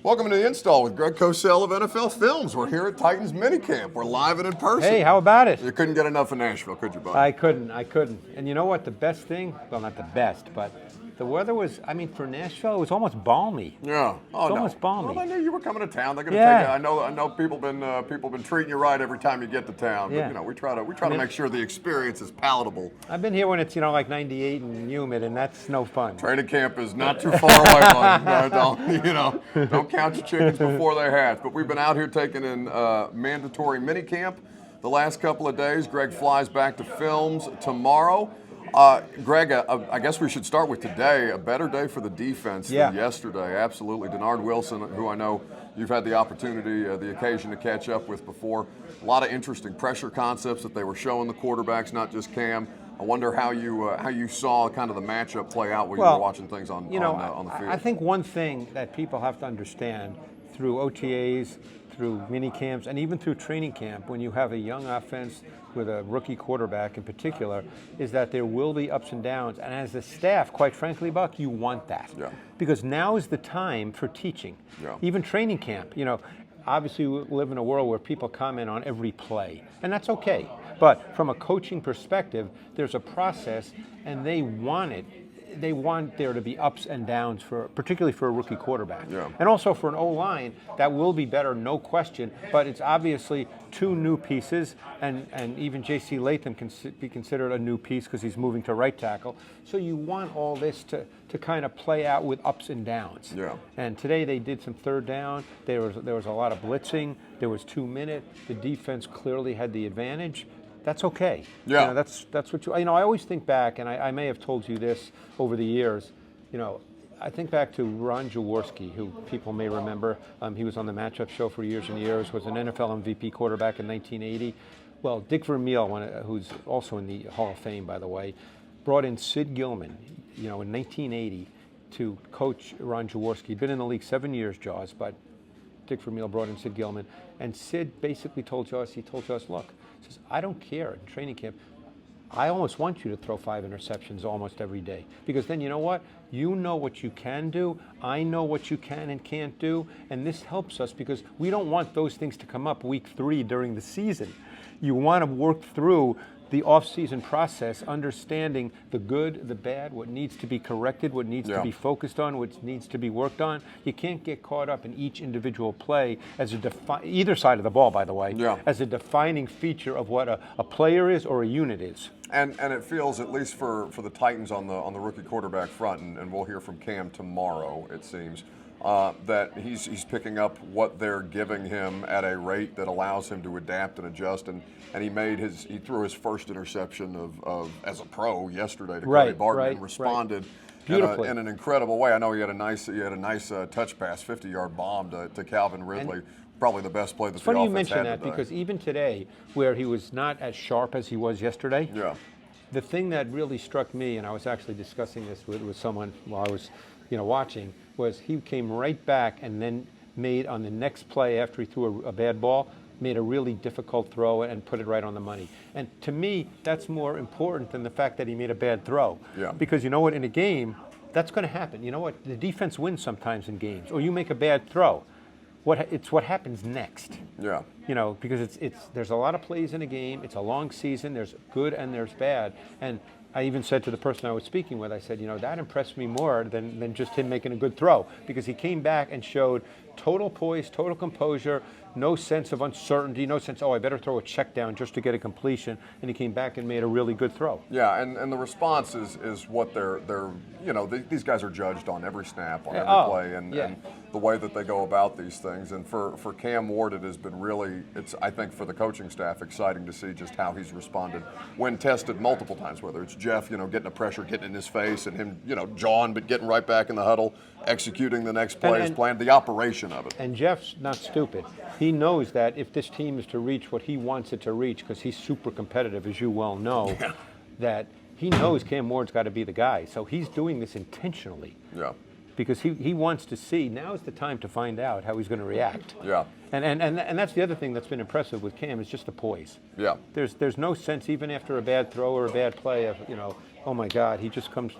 Welcome to the install with Greg Cosell of NFL Films. We're here at Titans minicamp. We're live and in person. Hey, how about it? You couldn't get enough of Nashville, could you, bud? I couldn't. And you know what? The best thing, well, not the best, but the weather was, for Nashville, it was almost balmy. Yeah. Oh, it's almost balmy. Well, they knew you were coming to town. They're going to take you. I know people been treating you right every time you get to town. Yeah. But we try to make sure the experience is palatable. I've been here when it's like 98 and humid, and that's no fun. Training camp is not too far away, bud. Don't count your chickens before they hatch. But we've been out here taking in mandatory minicamp the last couple of days. Greg flies back to Films tomorrow. Greg, I guess we should start with today. A better day for the defense than yesterday. Absolutely. Denard Wilson, who I know you've had the opportunity, the occasion to catch up with before. A lot of interesting pressure concepts that they were showing the quarterbacks, not just Cam. I wonder how you saw kind of the matchup play out when you were watching things on the field. I think one thing that people have to understand through OTAs, through mini camps, and even through training camp, when you have a young offense with a rookie quarterback in particular, is that there will be ups and downs. And as a staff, quite frankly, Buck, you want that. Yeah. Because now is the time for teaching. Yeah. Even training camp. Obviously we live in a world where people comment on every play, and that's okay. But from a coaching perspective, there's a process, and they want it. They want there to be ups and downs, particularly for a rookie quarterback. Yeah. And also for an O-line, that will be better, no question. But it's obviously two new pieces, and even J.C. Latham can be considered a new piece because he's moving to right tackle. So you want all this to kind of play out with ups and downs. Yeah. And today they did some third down. There was a lot of blitzing. There was 2 minutes. The defense clearly had the advantage. That's okay. Yeah. That's what I always think back, and I may have told you this over the years. I think back to Ron Jaworski, who people may remember. He was on the Matchup Show for years and years, was an NFL MVP quarterback in 1980. Well, Dick Vermeil, who's also in the Hall of Fame, by the way, brought in Sid Gilman, in 1980 to coach Ron Jaworski. He'd been in the league 7 years, Jaws, but Dick Vermeil brought in Sid Gilman. And Sid basically told Jaws, look, he says, I don't care in training camp. I almost want you to throw 5 interceptions almost every day. Because then you know what? You know what you can do. I know what you can and can't do. And this helps us because we don't want those things to come up week 3 during the season. You want to work through the off-season process, understanding the good, the bad, what needs to be corrected, what needs to be focused on, what needs to be worked on. You can't get caught up in each individual play as either side of the ball, by the way, as a defining feature of what a player is or a unit is. And it feels, at least for the Titans on the rookie quarterback front, and we'll hear from Cam tomorrow, it seems, that he's picking up what they're giving him at a rate that allows him to adapt and adjust. And he threw his first interception of as a pro yesterday to Cody Barton and responded beautifully in an incredible way. I know he had a nice touch pass, 50-yard bomb to Calvin Ridley. Probably the best play that the offense had today. It's funny you mention that because even today, where he was not as sharp as he was yesterday, the thing that really struck me, and I was actually discussing this with someone while I was watching, was he came right back and then made on the next play after he threw a bad ball, made a really difficult throw and put it right on the money. And to me, that's more important than the fact that he made a bad throw. Yeah. Because you know what, in a game, that's going to happen. You know what, the defense wins sometimes in games, or you make a bad throw. It's what happens next. Yeah. Because there's a lot of plays in a game. It's a long season. There's good and there's bad. And I even said to the person I was speaking with, I said, that impressed me more than just him making a good throw, because he came back and showed total poise, total composure, no sense of uncertainty, no sense, I better throw a check down just to get a completion, and he came back and made a really good throw. Yeah, and the response is what they're these guys are judged on every snap, on every play, and the way that they go about these things. And for Cam Ward, it has been really, I think for the coaching staff, exciting to see just how he's responded when tested multiple times, whether it's Jeff, getting the pressure, getting in his face, and him, jawing, but getting right back in the huddle, executing the next play, his plan, the operation of it. And Jeff's not stupid. He knows that if this team is to reach what he wants it to reach, because he's super competitive, as you well know, that he knows Cam Ward's got to be the guy. So he's doing this intentionally. Yeah. Because he wants to see, now is the time to find out how he's going to react. Yeah. And that's the other thing that's been impressive with Cam is just the poise. Yeah. There's no sense, even after a bad throw or a bad play, of, oh my God, he just comes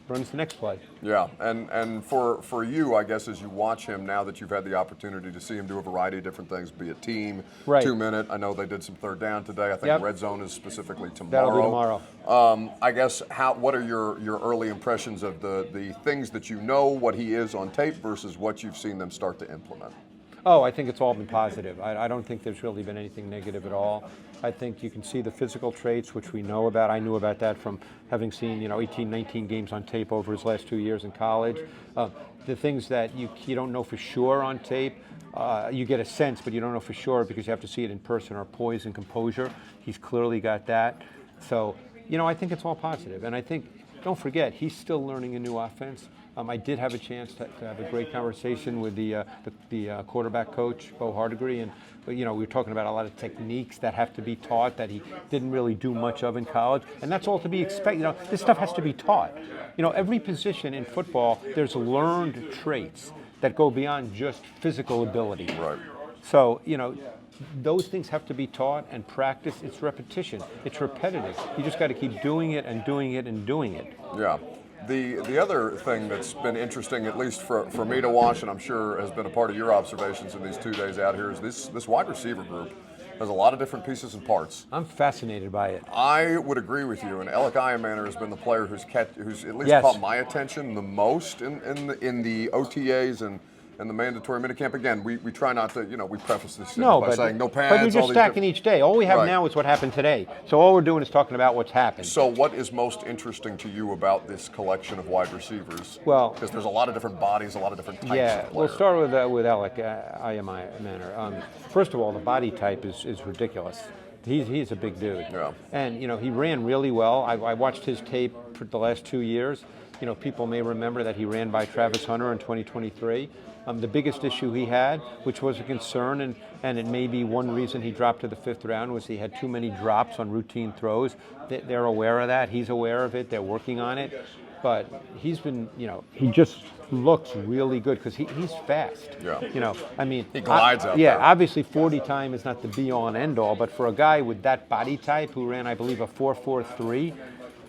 runs the next play. Yeah, and for you, I guess, as you watch him now that you've had the opportunity to see him do a variety of different things, be it team, Right. 2-minute. I know they did some third down today. I think Yep. red zone is specifically That'll be tomorrow. tomorrow. I guess what are your early impressions of the things that you know what he is on tape versus what you've seen them start to implement? Oh, I think it's all been positive. I don't think there's really been anything negative at all. I think you can see the physical traits, which we know about. I knew about that from having seen 18, 19 games on tape over his last 2 years in college. The things that you don't know for sure on tape, you get a sense, but you don't know for sure because you have to see it in person, are poise and composure. He's clearly got that. So, I think it's all positive. And I think, don't forget, he's still learning a new offense. I did have a chance to have a great conversation with the quarterback coach, Bo Hardigree, and we were talking about a lot of techniques that have to be taught that he didn't really do much of in college, and that's all to be expected. This stuff has to be taught. Every position in football, there's learned traits that go beyond just physical ability. Right. So, those things have to be taught and practiced. It's repetition. It's repetitive. You just got to keep doing it and doing it and doing it. Yeah. The other thing that's been interesting, at least for me to watch, and I'm sure has been a part of your observations in these 2 days out here, is this wide receiver group has a lot of different pieces and parts. I'm fascinated by it. I would agree with you, and Alec Iamaner has been the player who's at least Yes. caught my attention the most in the OTAs and the mandatory minicamp. Again, we try not to, we preface this by saying no pads. But you're just stacking each day. All we have Right. now is what happened today. So all we're doing is talking about what's happened. So what is most interesting to you about this collection of wide receivers? Well, because there's a lot of different bodies, a lot of different types yeah, of we'll players. start with Alec Iamaner. First of all, the body type is ridiculous. He's a big dude. Yeah. And, he ran really well. I watched his tape for the last 2 years. People may remember that he ran by Travis Hunter in 2023. The biggest issue he had, which was a concern, and it may be one reason he dropped to the 5th round, was he had too many drops on routine throws. They're aware of that. He's aware of it. They're working on it. But he's been, he just looks really good because he's fast. Yeah. He glides out yeah, there. obviously 40 time is not the be-all and end-all, but for a guy with that body type who ran, I believe, a 4.43,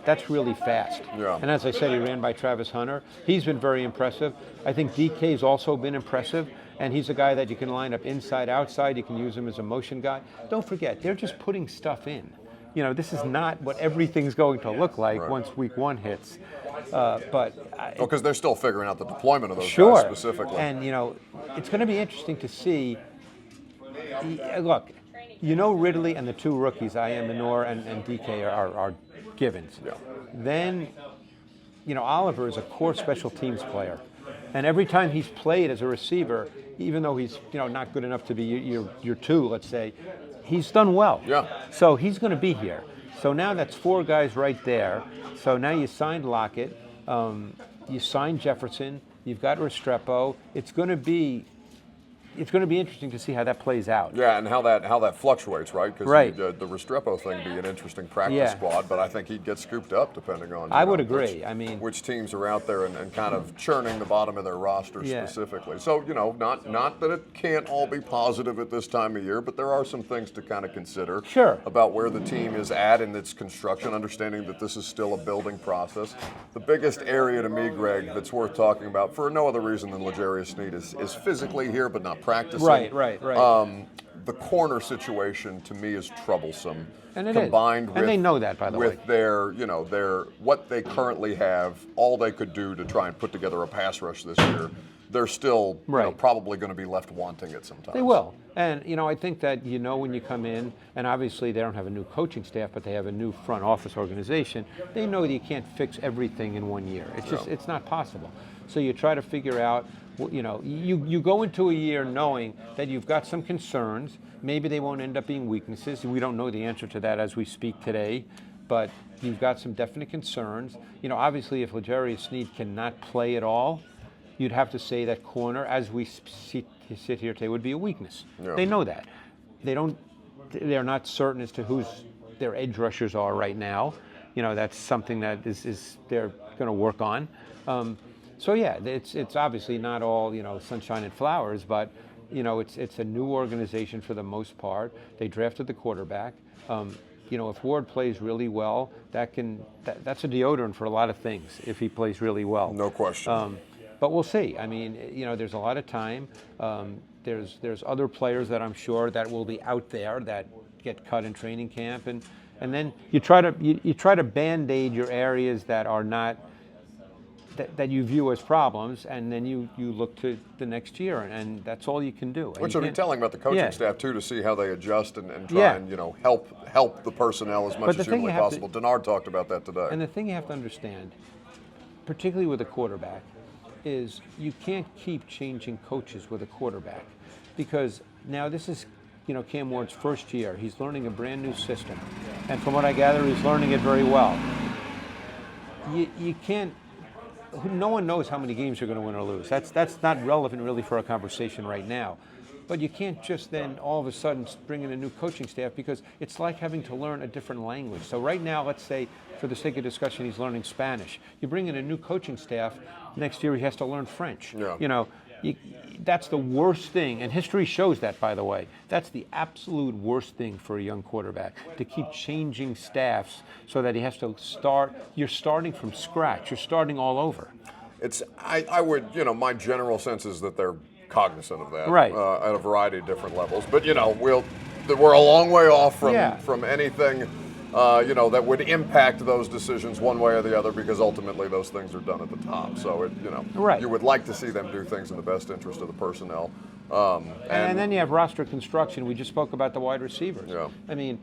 that's really fast. Yeah. And as I said, he ran by Travis Hunter. He's been very impressive. I think DK's also been impressive, and he's a guy that you can line up inside, outside. You can use him as a motion guy. Don't forget, they're just putting stuff in. This is not what everything's going to look like Right. once week 1 hits. Because they're still figuring out the deployment of those Sure. guys specifically. And, it's going to be interesting to see. Look, Ridley and the 2 rookies, Iamaner and DK, are givens. Yeah. Then, Oliver is a core special teams player. And every time he's played as a receiver, even though he's, not good enough to be your 2, let's say, he's done well. Yeah. So he's going to be here. So now that's 4 guys right there. So now you signed Lockett, you signed Jefferson, you've got Restrepo. It's going to be interesting to see how that plays out. Yeah, and how that fluctuates, right? Because Right. the Restrepo thing be an interesting practice Yeah. squad, but I think he'd get scooped up depending on. I would agree. which teams are out there and kind of churning the bottom of their roster Yeah. specifically. So not that it can't all be positive at this time of year, but there are some things to kind of consider. Sure. About where the team is at in its construction, understanding that this is still a building process. The biggest area to me, Greg, that's worth talking about for no other reason than L'Jarius Sneed is physically here, but not practicing. Right. The corner situation to me is troublesome. And it combined is. with, And they know that, by the way. with their what they currently have, all they could do to try and put together a pass rush this year, they're still Right. probably going to be left wanting at some time. They will. And, I think that, when you come in, and obviously they don't have a new coaching staff, but they have a new front office organization, they know that you can't fix everything in 1 year. It's just, it's not possible. So you try to figure out, you go into a year knowing that you've got some concerns. Maybe they won't end up being weaknesses. We don't know the answer to that as we speak today, but you've got some definite concerns. Obviously if L'Jarius Sneed cannot play at all, you'd have to say that corner, as we sit here today, would be a weakness. Yeah. They know that. They're not certain as to who's their edge rushers are right now. That's something that is they're going to work on. So yeah, it's obviously not all sunshine and flowers, but it's a new organization for the most part. They drafted the quarterback. if Ward plays really well, that's a deodorant for a lot of things if he plays really well. No question. But we'll see. I mean, there's a lot of time. There's other players that I'm sure that will be out there that get cut in training camp, and then you try to band-aid your areas that are not that you view as problems, and then you look to the next year, and that's all you can do. Which will be telling about the coaching staff too, to see how they adjust and try and help the personnel as much as humanly possible. Denard talked about that today. And the thing you have to understand, particularly with a quarterback, is you can't keep changing coaches with a quarterback, because now this is Cam Ward's first year. He's learning a brand new system, and from what I gather, he's learning it very well. You can't. No one knows how many games you're going to win or lose. That's not relevant really for a conversation right now. But you can't just then all of a sudden bring in a new coaching staff, because it's like having to learn a different language. So right now, let's say, for the sake of discussion, he's learning Spanish. You bring in a new coaching staff, next year he has to learn French. Yeah. That's the worst thing, and history shows that, by the way. That's the absolute worst thing for a young quarterback, to keep changing staffs so that he has to start. You're starting from scratch. You're starting all over. I would, my general sense is that they're cognizant of that, right, at a variety of different levels. But we're a long way off from anything that would impact those decisions one way or the other, because ultimately those things are done at the top. So right, you would like to see them do things in the best interest of the personnel. And then you have roster construction. We just spoke about the wide receivers. Yeah. I mean,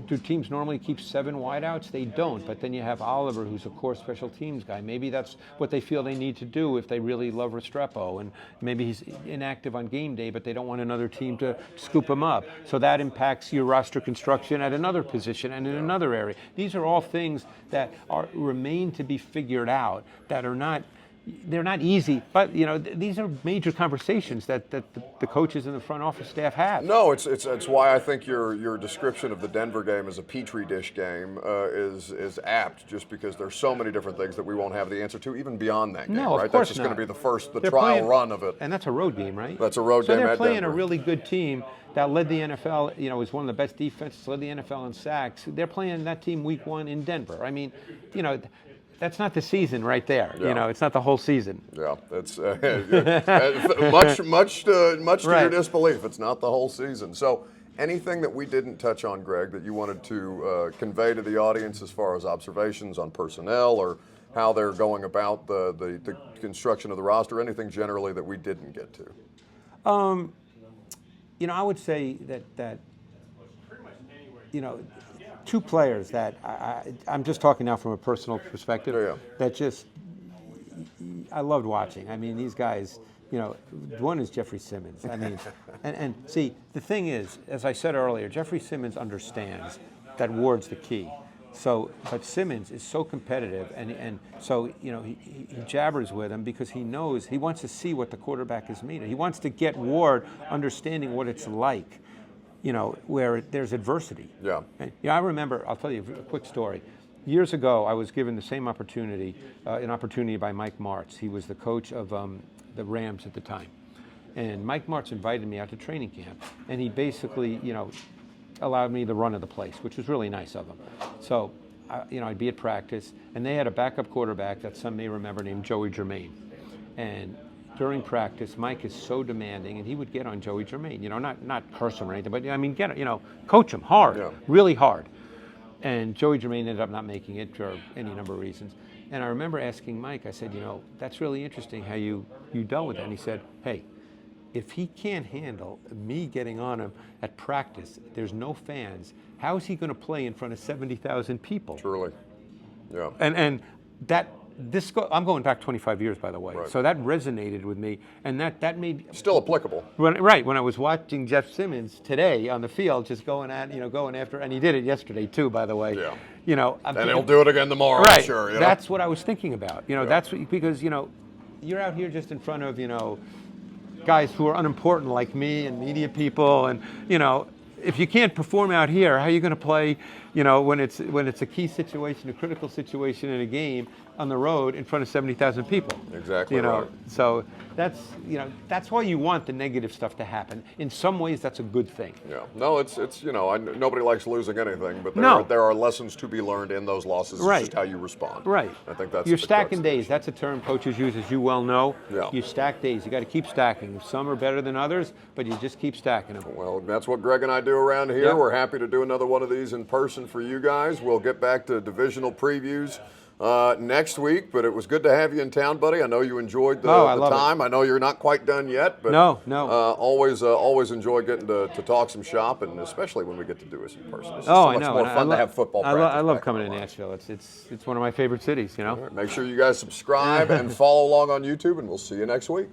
do teams normally keep 7 wideouts? They don't. But then you have Oliver, who's a core special teams guy. Maybe that's what they feel they need to do if they really love Restrepo. And maybe he's inactive on game day, but they don't want another team to scoop him up. So that impacts your roster construction at another position and in another area. These are all things that remain to be figured out, that are not. They're not easy, but these are major conversations that the coaches and the front office staff have. No, it's why I think your description of the Denver game as a petri dish game is apt, just because there's so many different things that we won't have the answer to, even beyond that game. No, right? Of course that's just not. going to be the trial run of it. And that's a road game, right? That's a road so game. They're at playing Denver. a really good team that led the NFL. Was one of the best defenses, led the NFL in sacks. They're playing that team week 1 in Denver. I mean, that's not the season right there. Yeah. It's not the whole season. Yeah, it's much to your disbelief. It's not the whole season. So, anything that we didn't touch on, Greg, that you wanted to convey to the audience as far as observations on personnel or how they're going about the construction of the roster? Anything generally that we didn't get to? I would say that 2 players that I'm just talking now from a personal perspective, that just I loved watching. I mean, these guys, one is Jeffrey Simmons. I mean, and see, the thing is, as I said earlier, Jeffrey Simmons understands that Ward's the key. So, but Simmons is so competitive, and so he jabbers with him because he knows he wants to see what the quarterback is made of. He wants to get Ward understanding what it's like. Where there's adversity. Yeah. And, I remember, I'll tell you a quick story. Years ago, I was given the same opportunity, an opportunity by Mike Martz. He was the coach of the Rams at the time. And Mike Martz invited me out to training camp. And he basically, allowed me the run of the place, which was really nice of him. So, I'd be at practice, and they had a backup quarterback that some may remember named Joey Germain. And during practice, Mike is so demanding, and he would get on Joey Germain, not curse him or anything, but coach him hard, really hard. And Joey Germain ended up not making it for any number of reasons. And I remember asking Mike, I said, that's really interesting how you dealt with that. And he said, hey, if he can't handle me getting on him at practice, there's no fans, how is he going to play in front of 70,000 people? Truly, yeah. And that. I'm going back 25 years, by the way. Right. So that resonated with me, and that made still applicable. When I was watching Jeff Simmons today on the field, just going after, and he did it yesterday too, by the way. Yeah. And he'll do it again tomorrow. Right. I'm sure. That's what I was thinking about. That's because you're out here just in front of guys who are unimportant like me and media people, and if you can't perform out here, how are you going to play you know, when it's a key situation, a critical situation in a game on the road in front of 70,000 people. Exactly. You know, right. so that's why you want the negative stuff to happen. In some ways, that's a good thing. Yeah. No, it's nobody likes losing anything, but No. there are lessons to be learned in those losses. It's Right. just how you respond. Right. I think that's you're the crux stacking of the days. issue. That's a term coaches use, as you well know. Yeah. You stack days. You got to keep stacking. Some are better than others, but you just keep stacking them. Well, that's what Greg and I do around here. Yeah. We're happy to do another one of these in person for you guys. We'll get back to divisional previews next week, but it was good to have you in town, buddy. I know you enjoyed the time. I know you're not quite done yet, but no. always enjoy getting to talk some shop, and especially when we get to do this in person. It's Oh, so I much know. more And fun to have football practice. I love back coming on to the line. Nashville. It's one of my favorite cities. You know. All right, make sure you guys subscribe and follow along on YouTube, and we'll see you next week.